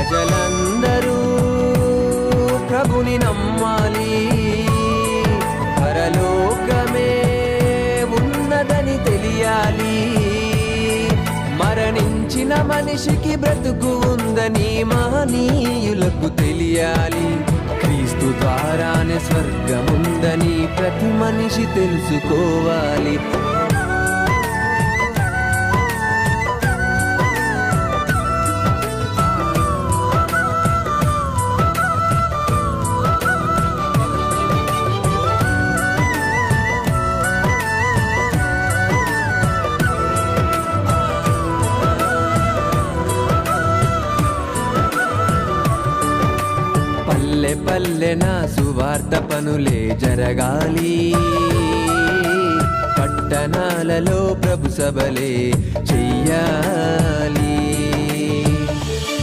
ప్రజలందరూ ప్రభుని నమ్మాలి, పరలోకమే ఉన్నదని తెలియాలి. మరణించిన మనిషికి బ్రతుకు ఉందని మహనీయులకు తెలియాలి. క్రీస్తు ద్వారానే స్వర్గముందని ప్రతి మనిషి తెలుసుకోవాలి. పల్లె పల్లెన సువార్త పనులే జరగాలి, పట్టణాలలో ప్రభు సభలే చెయ్యాలి.